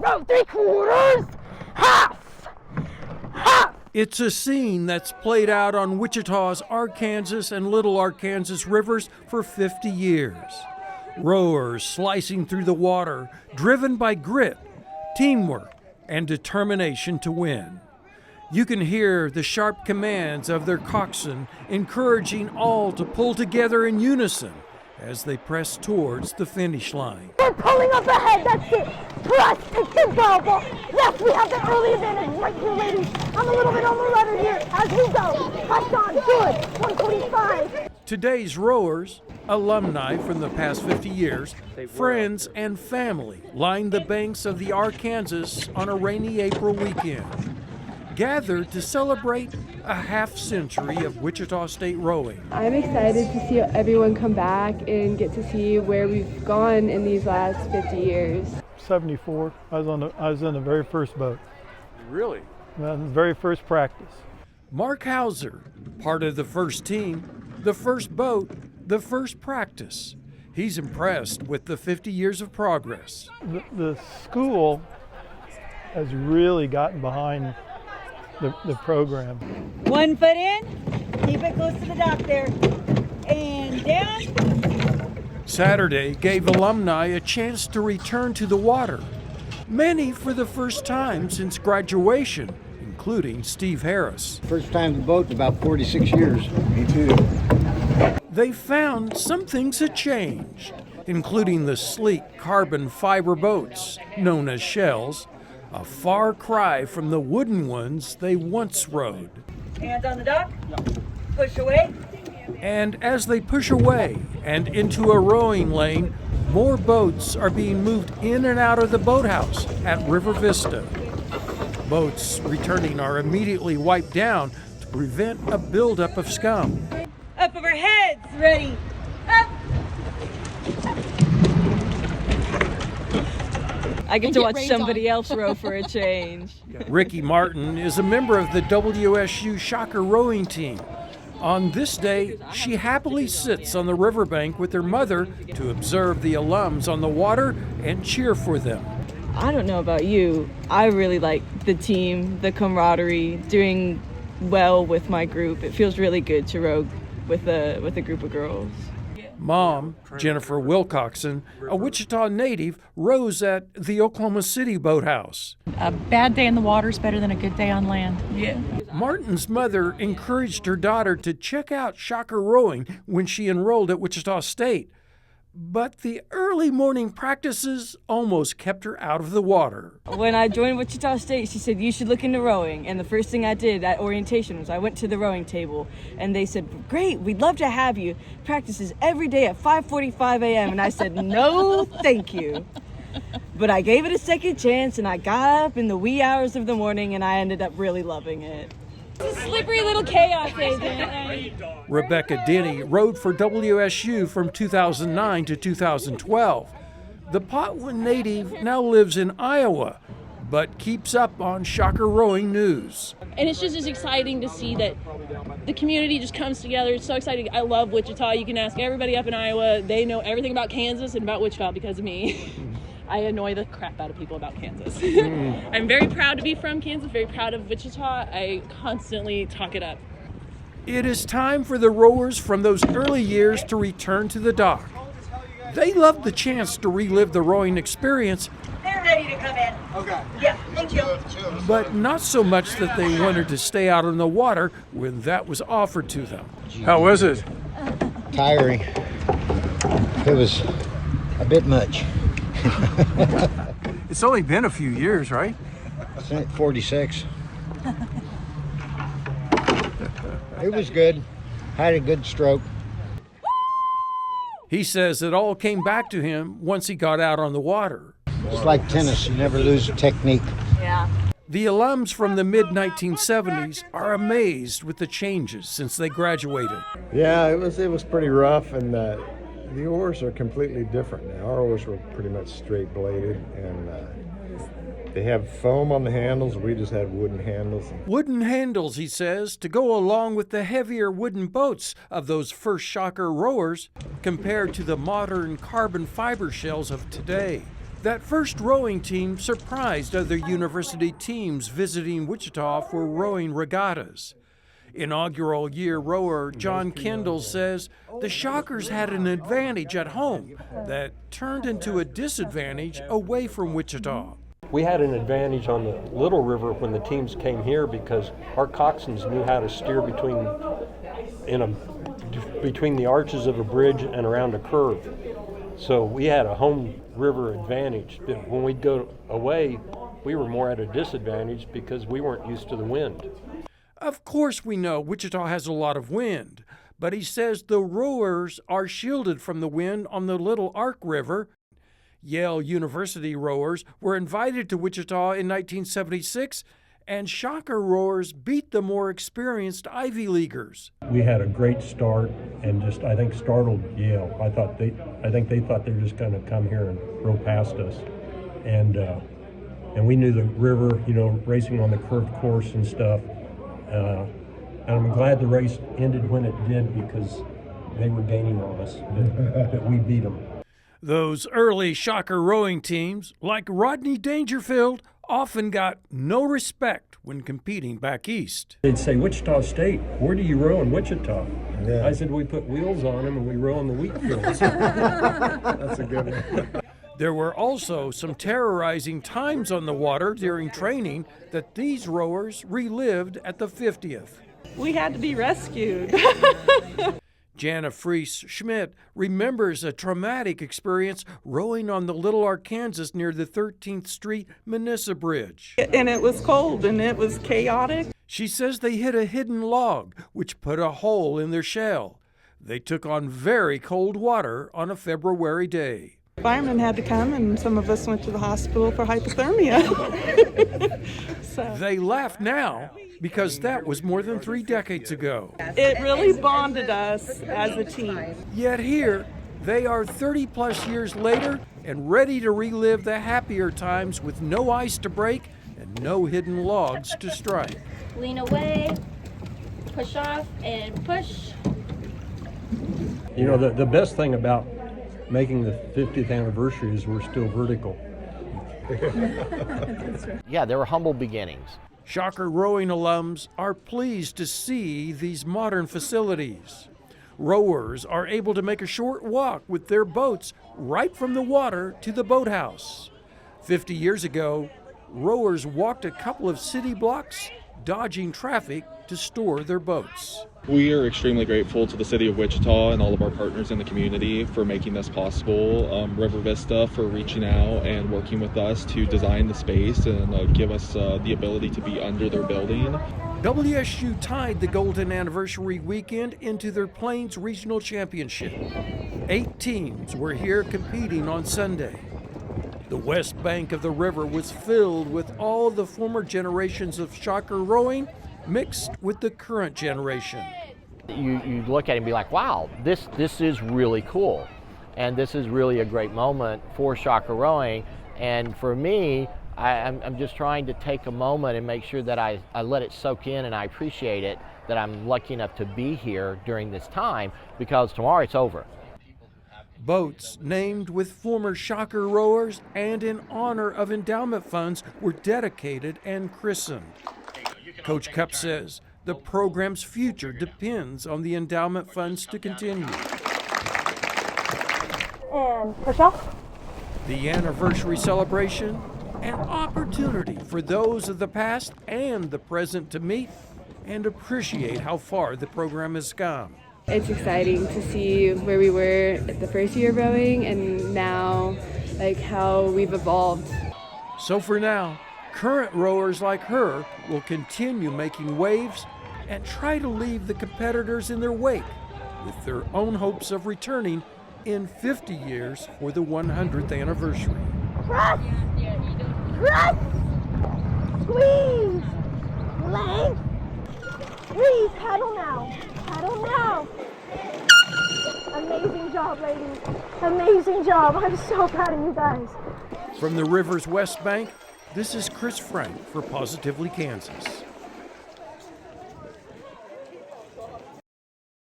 row 3/4, half, half. It's a scene that's played out on Wichita's Arkansas and Little Arkansas rivers for 50 years. Rowers slicing through the water, driven by grit, teamwork, and determination to win. You can hear the sharp commands of their coxswain encouraging all to pull together in unison as they press towards the finish line. We're pulling up ahead, that's it. Press, take the ball. Yes, we have the early advantage right here, ladies. I'm a little bit on the ladder here as we go. Press on, good, 145. Today's rowers, alumni from the past 50 years, friends and family line the banks of the Arkansas on a rainy April weekend, gathered to celebrate a half-century of Wichita State rowing. I'm excited to see everyone come back and get to see where we've gone in these last 50 years. 74. I was in the very first boat. Really? The very first practice. Mark Hauser, part of the first team, the first boat, the first practice. He's impressed with the 50 years of progress. The school has really gotten behind the program. 1 foot in, keep it close to the dock there, and down. Saturday gave alumni a chance to return to the water, many for the first time since graduation, including Steve Harris. First time in the boat in about 46 years. Me too. They found some things had changed, including the sleek carbon fiber boats known as shells, a far cry from the wooden ones they once rode. Hands on the dock, push away. And as they push away and into a rowing lane, more boats are being moved in and out of the boathouse at River Vista. Boats returning are immediately wiped down to prevent a buildup of scum. Up over heads, ready, up. I get to watch somebody else row for a change. Ricky Martin is a member of the WSU Shocker rowing team. On this day, she happily sits on the riverbank with her mother to observe the alums on the water and cheer for them. I don't know about you, I really like the team, the camaraderie, doing well with my group. It feels really good to row with a group of girls. Mom, Jennifer Wilcoxon, a Wichita native, rows at the Oklahoma City boathouse. A bad day in the water is better than a good day on land. Yeah. Martin's mother encouraged her daughter to check out Shocker rowing when she enrolled at Wichita State. But the early morning practices almost kept her out of the water. When I joined Wichita State, she said, you should look into rowing. And the first thing I did at orientation was I went to the rowing table and they said, great, we'd love to have you. Practices every day at 5:45 a.m. And I said, no, thank you. But I gave it a second chance and I got up in the wee hours of the morning and I ended up really loving it. It's a slippery little chaos agent. Rebecca Denny rowed for WSU from 2009 to 2012. The Potwin native now lives in Iowa, but keeps up on Shocker rowing news. And it's just as exciting to see that the community just comes together. It's so exciting. I love Wichita. You can ask everybody up in Iowa. They know everything about Kansas and about Wichita because of me. I annoy the crap out of people about Kansas. I'm very proud to be from Kansas, very proud of Wichita. I constantly talk it up. It is time for the rowers from those early years to return to the dock. They loved the chance to relive the rowing experience. They're ready to come in. Okay. Yeah, thank you. But not so much that they wanted to stay out in the water when that was offered to them. How was it? Tiring. It was a bit much. It's only been a few years, right? I think 46. It was good. Had a good stroke. He says it all came back to him once he got out on the water. It's like tennis. You never lose a technique. Yeah. The alums from the mid-1970s are amazed with the changes since they graduated. Yeah, it was pretty rough, and the oars are completely different now. Our oars were pretty much straight bladed, and they have foam on the handles. We just had wooden handles. Wooden handles, he says, to go along with the heavier wooden boats of those first Shocker rowers compared to the modern carbon fiber shells of today. That first rowing team surprised other university teams visiting Wichita for rowing regattas. Inaugural year rower John Kendall says the Shockers had an advantage at home that turned into a disadvantage away from Wichita. We had an advantage on the Little River when the teams came here because our coxswains knew how to steer between the arches of a bridge and around a curve. So we had a home river advantage. But when we'd go away, we were more at a disadvantage because we weren't used to the wind. Of course we know Wichita has a lot of wind, but he says the rowers are shielded from the wind on the Little Ark River. Yale University rowers were invited to Wichita in 1976, and Shocker rowers beat the more experienced Ivy Leaguers. We had a great start and I think startled Yale. I think they thought they were just going to come here and row past us, and we knew the river, racing on the curved course and stuff. And I'm glad the race ended when it did because they were gaining on us, but we beat them. Those early Shocker rowing teams, like Rodney Dangerfield, often got no respect when competing back east. They'd say, Wichita State, where do you row in Wichita? Yeah. I said, we put wheels on them and we row on the wheat fields. That's a good one. There were also some terrorizing times on the water during training that these rowers relived at the 50th. We had to be rescued. Jana Freese Schmidt remembers a traumatic experience rowing on the Little Arkansas near the 13th Street Manissa Bridge. And it was cold and it was chaotic. She says they hit a hidden log, which put a hole in their shell. They took on very cold water on a February day. Firemen had to come and some of us went to the hospital for hypothermia. So They laugh now because that was more than 3 decades ago. it really bonded us as a team. Yet here, they are 30-plus years later and ready to relive the happier times with no ice to break and no hidden logs to strike. Lean away, push off, and push. The best thing about making the 50th anniversary is we're still vertical. Yeah, they were humble beginnings. Shocker rowing alums are pleased to see these modern facilities. Rowers are able to make a short walk with their boats right from the water to the boathouse. 50 years ago, rowers walked a couple of city blocks, dodging traffic to store their boats. We are extremely grateful to the city of Wichita and all of our partners in the community for making this possible. River Vista for reaching out and working with us to design the space and give us the ability to be under their building. WSU tied the Golden Anniversary weekend into their Plains Regional Championship. 8 teams were here competing on Sunday. The west bank of the river was filled with all the former generations of Shocker rowing mixed with the current generation. You look at it and be like, wow, this is really cool. And this is really a great moment for Shocker rowing. And for me, I'm just trying to take a moment and make sure that I let it soak in and I appreciate it, that I'm lucky enough to be here during this time, because tomorrow it's over. Boats named with former Shocker rowers and in honor of endowment funds were dedicated and christened. Coach Cupp says the program's future depends on the endowment funds to continue. And push off. The anniversary celebration, an opportunity for those of the past and the present to meet and appreciate how far the program has come. It's exciting to see where we were at the first year of rowing and now how we've evolved. So for now, current rowers like her will continue making waves and try to leave the competitors in their wake with their own hopes of returning in 50 years for the 100th anniversary. Press! Press! Squeeze! Length! Breathe! Paddle now! Paddle now! Amazing job, ladies. Amazing job. I'm so proud of you guys. From the river's west bank, this is Chris Frank for Positively Kansas.